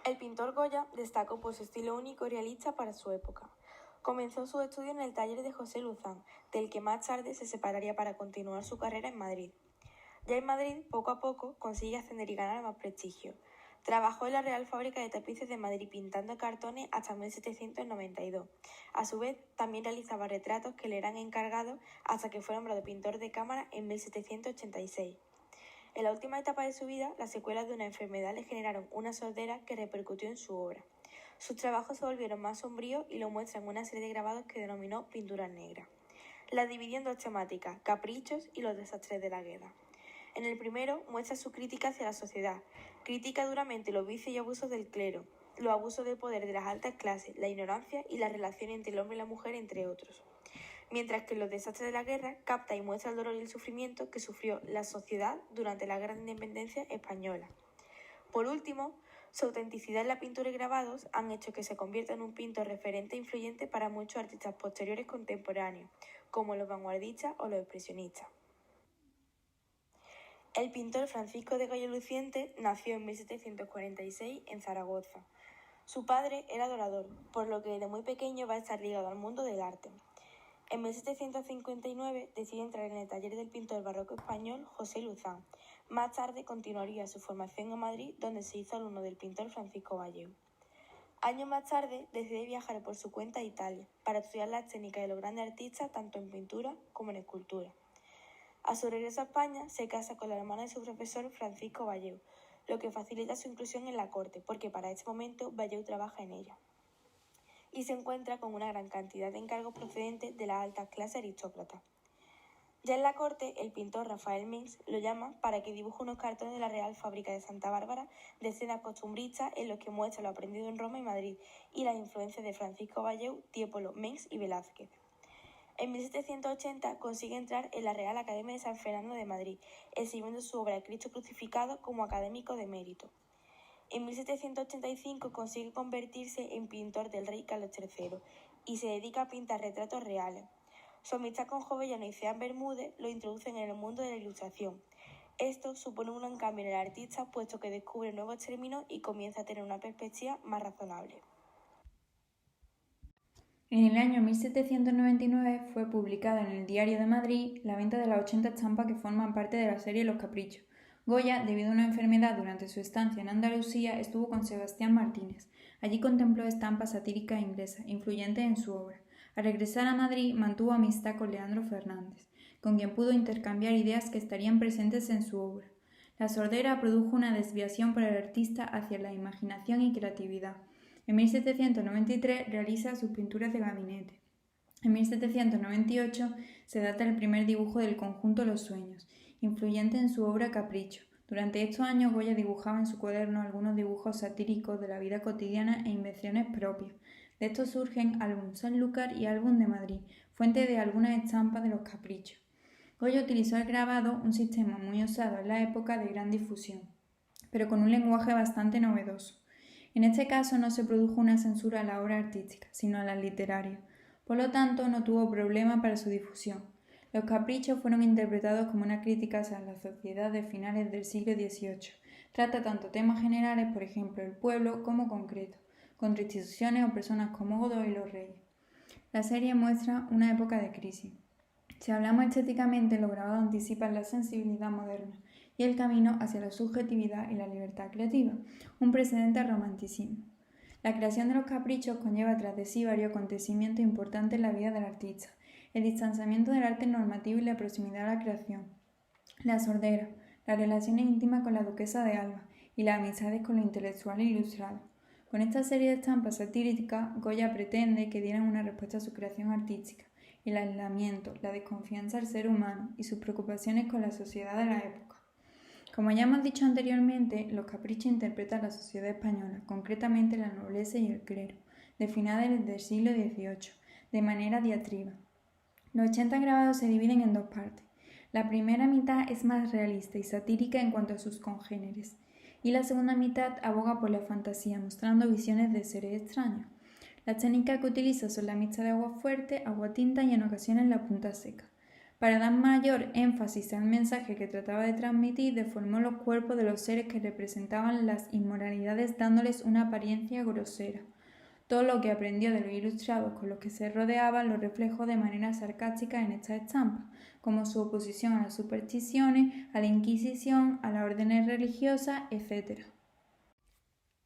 El pintor Goya destacó por su estilo único y realista para su época. Comenzó sus estudios en el taller de José Luzán, del que más tarde se separaría para continuar su carrera en Madrid. Ya en Madrid, poco a poco, consigue ascender y ganar más prestigio. Trabajó en la Real Fábrica de Tapices de Madrid pintando cartones hasta 1792. A su vez, también realizaba retratos que le eran encargados hasta que fue nombrado pintor de cámara en 1786. En la última etapa de su vida, las secuelas de una enfermedad le generaron una sordera que repercutió en su obra. Sus trabajos se volvieron más sombríos y lo muestran en una serie de grabados que denominó pinturas negras. Las dividió en dos temáticas, caprichos y los desastres de la guerra. En el primero muestra su crítica hacia la sociedad, critica duramente los vicios y abusos del clero, los abusos de poder de las altas clases, la ignorancia y la relación entre el hombre y la mujer, entre otros. Mientras que en los desastres de la guerra capta y muestra el dolor y el sufrimiento que sufrió la sociedad durante la Guerra de Independencia española. Por último, su autenticidad en la pintura y grabados han hecho que se convierta en un pintor referente e influyente para muchos artistas posteriores contemporáneos, como los vanguardistas o los expresionistas. El pintor Francisco de Goya Luciente nació en 1746 en Zaragoza. Su padre era dorador, por lo que desde muy pequeño va a estar ligado al mundo del arte. En 1759 decide entrar en el taller del pintor barroco español José Luzán. Más tarde continuaría su formación en Madrid, donde se hizo alumno del pintor Francisco Valleu. Años más tarde decide viajar por su cuenta a Italia para estudiar las técnicas de los grandes artistas tanto en pintura como en escultura. A su regreso a España se casa con la hermana de su profesor Francisco Valleu, lo que facilita su inclusión en la corte, porque para este momento Valleu trabaja en ella. Y se encuentra con una gran cantidad de encargos procedentes de la alta clase aristócrata. Ya en la corte, el pintor Rafael Mengs lo llama para que dibuje unos cartones de la Real Fábrica de Santa Bárbara de escenas costumbristas en los que muestra lo aprendido en Roma y Madrid y las influencias de Francisco Valleu, Tiepolo, Mengs y Velázquez. En 1780 consigue entrar en la Real Academia de San Fernando de Madrid, exhibiendo su obra Cristo crucificado como académico de mérito. En 1785 consigue convertirse en pintor del rey Carlos III y se dedica a pintar retratos reales. Su amistad con Jovellanos y Ceán Bermúdez lo introducen en el mundo de la ilustración. Esto supone un gran cambio en el artista, puesto que descubre nuevos términos y comienza a tener una perspectiva más razonable. En el año 1799 fue publicada en el Diario de Madrid la venta de las 80 estampas que forman parte de la serie Los Caprichos. Goya, debido a una enfermedad durante su estancia en Andalucía, estuvo con Sebastián Martínez. Allí contempló estampas satíricas inglesas, influyentes en su obra. Al regresar a Madrid, mantuvo amistad con Leandro Fernández, con quien pudo intercambiar ideas que estarían presentes en su obra. La sordera produjo una desviación para el artista hacia la imaginación y creatividad. En 1793 realiza sus pinturas de gabinete. En 1798 se data el primer dibujo del conjunto Los Sueños, influyente en su obra Capricho. Durante estos años Goya dibujaba en su cuaderno algunos dibujos satíricos de la vida cotidiana e invenciones propias. De estos surgen Álbum Sanlúcar y Álbum de Madrid, fuente de algunas estampas de los caprichos. Goya utilizó el grabado, un sistema muy usado en la época de gran difusión, pero con un lenguaje bastante novedoso. En este caso no se produjo una censura a la obra artística, sino a la literaria. Por lo tanto, no tuvo problema para su difusión. Los caprichos fueron interpretados como una crítica hacia la sociedad de finales del siglo XVIII. Trata tanto temas generales, por ejemplo, el pueblo, como concretos, contra instituciones o personas como Godoy y los reyes. La serie muestra una época de crisis. Si hablamos estéticamente, los grabados anticipan la sensibilidad moderna y el camino hacia la subjetividad y la libertad creativa, un precedente al romanticismo. La creación de los caprichos conlleva tras de sí varios acontecimientos importantes en la vida del artista: el distanciamiento del arte normativo y la proximidad a la creación, la sordera, las relaciones íntimas con la duquesa de Alba y las amistades con los intelectuales ilustrados. Con esta serie de estampas satíricas, Goya pretende que dieran una respuesta a su creación artística, el aislamiento, la desconfianza del ser humano y sus preocupaciones con la sociedad de la época. Como ya hemos dicho anteriormente, los caprichos interpretan la sociedad española, concretamente la nobleza y el clero, de finales del siglo XVIII, de manera diatriba. Los 80 grabados se dividen en dos partes. La primera mitad es más realista y satírica en cuanto a sus congéneres, y la segunda mitad aboga por la fantasía, mostrando visiones de seres extraños. Las técnicas que utiliza son la mixta de agua fuerte, agua tinta y en ocasiones la punta seca. Para dar mayor énfasis al mensaje que trataba de transmitir, deformó los cuerpos de los seres que representaban las inmoralidades dándoles una apariencia grosera. Todo lo que aprendió de los ilustrados con los que se rodeaban lo reflejó de manera sarcástica en estas estampas, como su oposición a las supersticiones, a la Inquisición, a las órdenes religiosas, etc.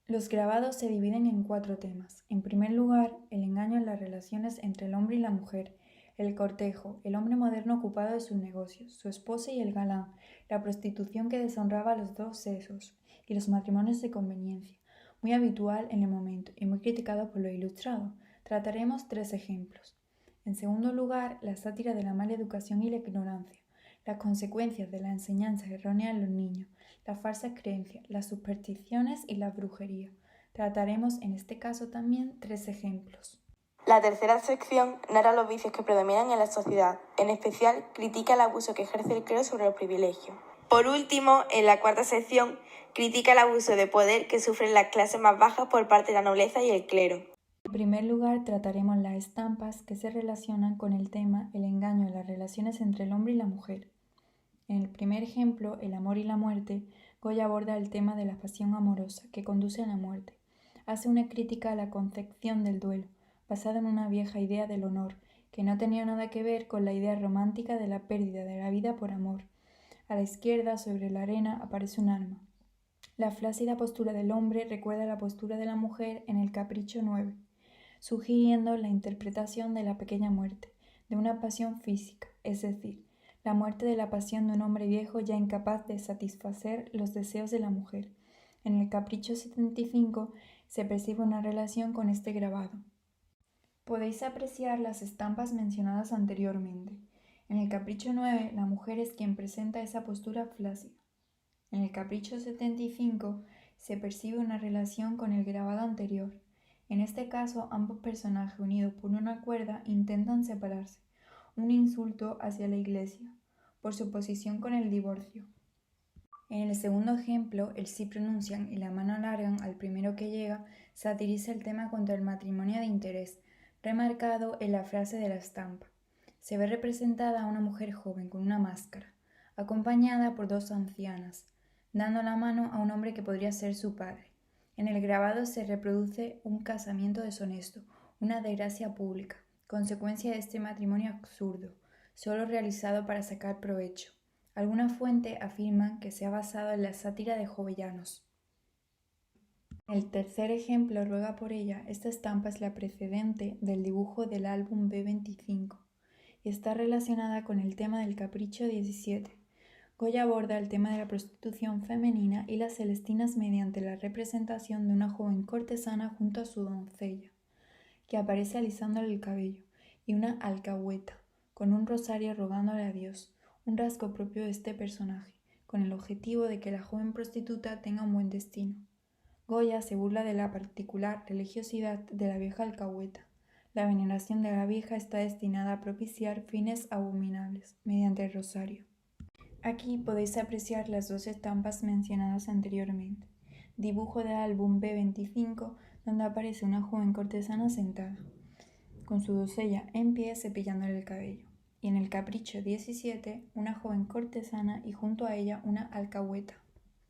Los grabados se dividen en 4 temas. En primer lugar, el engaño en las relaciones entre el hombre y la mujer, el cortejo, el hombre moderno ocupado de sus negocios, su esposa y el galán, la prostitución que deshonraba a los dos sexos y los matrimonios de conveniencia, muy habitual en el momento y muy criticado por los ilustrados. Trataremos 3 ejemplos. En segundo lugar, la sátira de la mala educación y la ignorancia, las consecuencias de la enseñanza errónea en los niños, las falsas creencias, las supersticiones y la brujería. Trataremos en este caso también 3 ejemplos. La tercera sección narra los vicios que predominan en la sociedad, en especial critica el abuso que ejerce el clero sobre los privilegios. Por último, en la cuarta sección, critica el abuso de poder que sufren las clases más bajas por parte de la nobleza y el clero. En primer lugar, trataremos las estampas que se relacionan con el tema el engaño en las relaciones entre el hombre y la mujer. En el primer ejemplo, el amor y la muerte, Goya aborda el tema de la pasión amorosa que conduce a la muerte. Hace una crítica a la concepción del duelo, basada en una vieja idea del honor, que no tenía nada que ver con la idea romántica de la pérdida de la vida por amor. A la izquierda, sobre la arena, aparece un alma. La flácida postura del hombre recuerda la postura de la mujer en el Capricho 9, sugiriendo la interpretación de la pequeña muerte, de una pasión física, es decir, la muerte de la pasión de un hombre viejo ya incapaz de satisfacer los deseos de la mujer. En el Capricho 75 se percibe una relación con este grabado. Podéis apreciar las estampas mencionadas anteriormente. En el Capricho 9, la mujer es quien presenta esa postura flácida. En el Capricho 75 se percibe una relación con el grabado anterior. En este caso, ambos personajes unidos por una cuerda intentan separarse, un insulto hacia la Iglesia, por su posición con el divorcio. En el segundo ejemplo, el sí pronuncian y la mano alargan al primero que llega, satiriza el tema contra el matrimonio de interés, remarcado en la frase de la estampa. Se ve representada a una mujer joven con una máscara, acompañada por 2 ancianas, dando la mano a un hombre que podría ser su padre. En el grabado se reproduce un casamiento deshonesto, una desgracia pública, consecuencia de este matrimonio absurdo, solo realizado para sacar provecho. Algunas fuentes afirman que se ha basado en la sátira de Jovellanos. El tercer ejemplo ruega por ella. Esta estampa es la precedente del dibujo del álbum B25 y está relacionada con el tema del Capricho 17. Goya aborda el tema de la prostitución femenina y las celestinas mediante la representación de una joven cortesana junto a su doncella, que aparece alisándole el cabello, y una alcahueta, con un rosario rogándole a Dios, un rasgo propio de este personaje, con el objetivo de que la joven prostituta tenga un buen destino. Goya se burla de la particular religiosidad de la vieja alcahueta. La veneración de la vieja está destinada a propiciar fines abominables, mediante el rosario. Aquí podéis apreciar las 2 estampas mencionadas anteriormente. Dibujo del álbum B25, donde aparece una joven cortesana sentada, con su doncella en pie cepillándole el cabello. Y en el Capricho 17, una joven cortesana y junto a ella una alcahueta.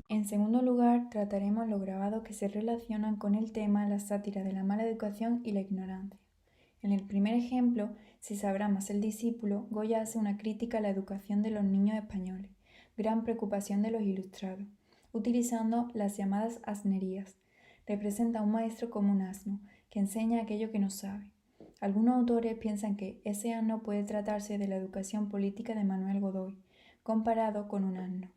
En segundo lugar, trataremos los grabados que se relacionan con el tema la sátira de la mala educación y la ignorancia. En el primer ejemplo, si sabrá más el discípulo, Goya hace una crítica a la educación de los niños españoles, gran preocupación de los ilustrados, utilizando las llamadas asnerías. Representa a un maestro como un asno, que enseña aquello que no sabe. Algunos autores piensan que ese asno puede tratarse de la educación política de Manuel Godoy, comparado con un asno.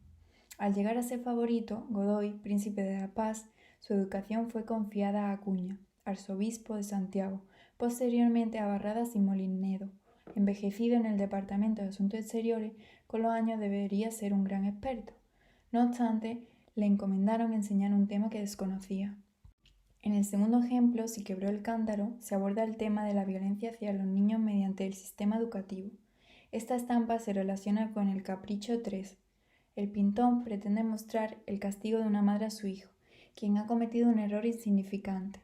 Al llegar a ser favorito, Godoy, príncipe de la paz, su educación fue confiada a Acuña, arzobispo de Santiago, posteriormente a Barradas y Molinedo. Envejecido en el Departamento de Asuntos Exteriores, con los años debería ser un gran experto. No obstante, le encomendaron enseñar un tema que desconocía. En el segundo ejemplo, Si quebró el cántaro, se aborda el tema de la violencia hacia los niños mediante el sistema educativo. Esta estampa se relaciona con el Capricho 3. El pintor pretende mostrar el castigo de una madre a su hijo, quien ha cometido un error insignificante.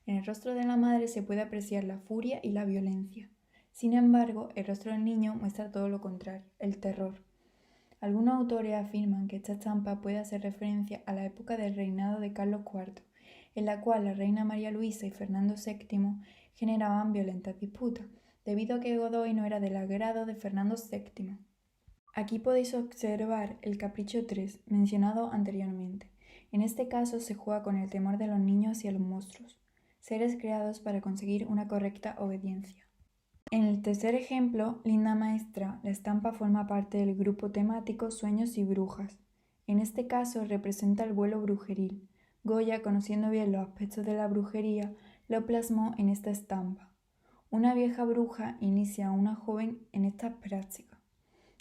En el rostro de la madre se puede apreciar la furia y la violencia. Sin embargo, el rostro del niño muestra todo lo contrario, el terror. Algunos autores afirman que esta estampa puede hacer referencia a la época del reinado de Carlos IV, en la cual la reina María Luisa y Fernando VII generaban violentas disputas, debido a que Godoy no era del agrado de Fernando VII. Aquí podéis observar el capricho 3, mencionado anteriormente. En este caso se juega con el temor de los niños hacia los monstruos, seres creados para conseguir una correcta obediencia. En el tercer ejemplo, Linda Maestra, la estampa forma parte del grupo temático Sueños y Brujas. En este caso representa el vuelo brujeril. Goya, conociendo bien los aspectos de la brujería, lo plasmó en esta estampa. Una vieja bruja inicia a una joven en estas prácticas.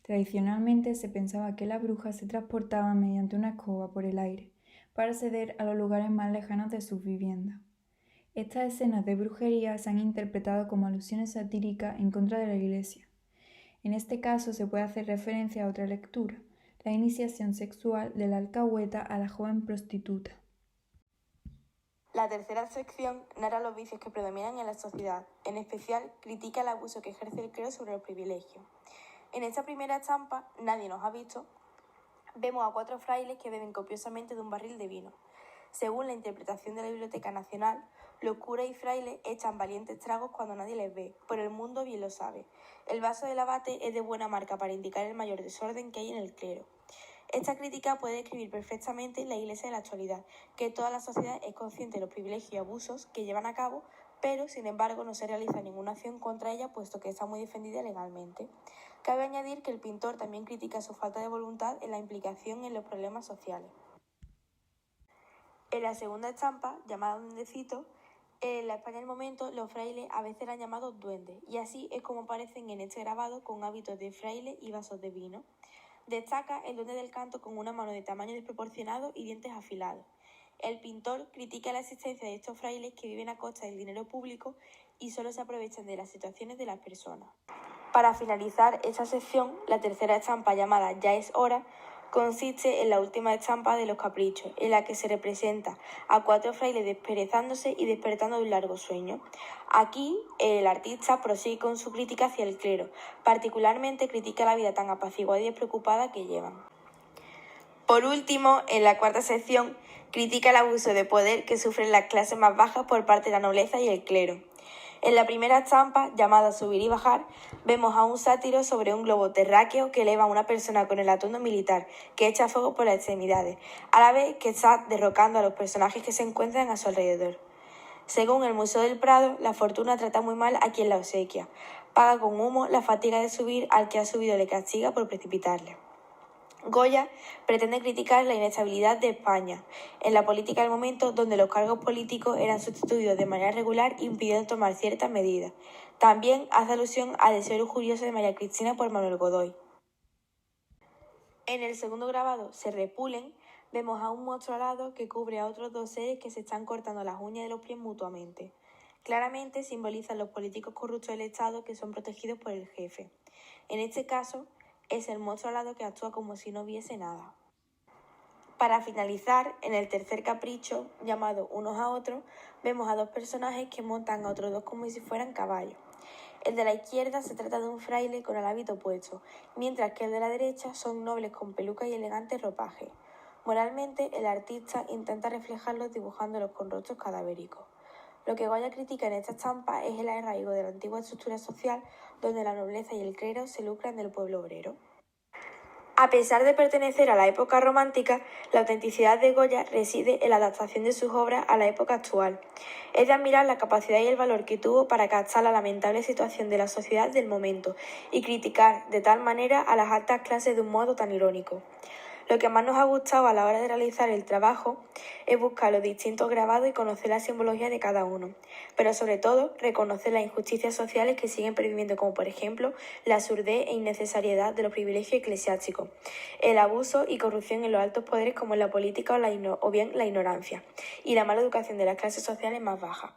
Tradicionalmente se pensaba que las brujas se transportaban mediante una escoba por el aire, para acceder a los lugares más lejanos de sus viviendas. Estas escenas de brujería se han interpretado como alusiones satíricas en contra de la Iglesia. En este caso se puede hacer referencia a otra lectura, la iniciación sexual de la alcahueta a la joven prostituta. La tercera sección narra los vicios que predominan en la sociedad, en especial critica el abuso que ejerce el clero sobre los privilegios. En esta primera estampa, Nadie nos ha visto, vemos a 4 frailes que beben copiosamente de un barril de vino. Según la interpretación de la Biblioteca Nacional, los curas y frailes echan valientes tragos cuando nadie les ve, pero el mundo bien lo sabe. El vaso del abate es de buena marca para indicar el mayor desorden que hay en el clero. Esta crítica puede describir perfectamente la Iglesia de la actualidad, que toda la sociedad es consciente de los privilegios y abusos que llevan a cabo, pero sin embargo no se realiza ninguna acción contra ella puesto que está muy defendida legalmente. Cabe añadir que el pintor también critica su falta de voluntad en la implicación en los problemas sociales. En la segunda estampa, llamada Duendecito, en la España del momento los frailes a veces eran llamados duendes, y así es como aparecen en este grabado con hábitos de fraile y vasos de vino. Destaca el duende del canto con una mano de tamaño desproporcionado y dientes afilados. El pintor critica la existencia de estos frailes que viven a costa del dinero público y solo se aprovechan de las situaciones de las personas. Para finalizar esta sección, la tercera estampa, llamada Ya es hora, consiste en la última estampa de los caprichos, en la que se representa a 4 frailes desperezándose y despertando de un largo sueño. Aquí el artista prosigue con su crítica hacia el clero, particularmente critica la vida tan apaciguada y despreocupada que llevan. Por último, en la cuarta sección, critica el abuso de poder que sufren las clases más bajas por parte de la nobleza y el clero. En la primera estampa, llamada Subir y bajar, vemos a un sátiro sobre un globo terráqueo que eleva a una persona con el atuendo militar, que echa fuego por las extremidades, a la vez que está derrocando a los personajes que se encuentran a su alrededor. Según el Museo del Prado, la fortuna trata muy mal a quien la obsequia. Paga con humo la fatiga de subir, al que ha subido le castiga por precipitarle. Goya pretende criticar la inestabilidad de España en la política del momento, donde los cargos políticos eran sustituidos de manera regular, impidiendo tomar ciertas medidas. También hace alusión al deseo lujurioso de María Cristina por Manuel Godoy. En el segundo grabado, Se repulen, vemos a un monstruo alado que cubre a otros 2 seres que se están cortando las uñas de los pies mutuamente. Claramente simbolizan los políticos corruptos del Estado que son protegidos por el jefe. En este caso, es el monstruo alado que actúa como si no viese nada. Para finalizar, en el tercer capricho, llamado Unos a otros, vemos a 2 personajes que montan a otros 2 como si fueran caballos. El de la izquierda se trata de un fraile con el hábito puesto, mientras que el de la derecha son nobles con peluca y elegantes ropajes. Moralmente, el artista intenta reflejarlos dibujándolos con rostros cadavéricos. Lo que Goya critica en esta estampa es el arraigo de la antigua estructura social donde la nobleza y el clero se lucran del pueblo obrero. A pesar de pertenecer a la época romántica, la autenticidad de Goya reside en la adaptación de sus obras a la época actual. Es de admirar la capacidad y el valor que tuvo para captar la lamentable situación de la sociedad del momento y criticar de tal manera a las altas clases de un modo tan irónico. Lo que más nos ha gustado a la hora de realizar el trabajo es buscar los distintos grabados y conocer la simbología de cada uno, pero sobre todo reconocer las injusticias sociales que siguen perviviendo, como por ejemplo la surdez e innecesariedad de los privilegios eclesiásticos, el abuso y corrupción en los altos poderes como en la política o bien la ignorancia, y la mala educación de las clases sociales más bajas.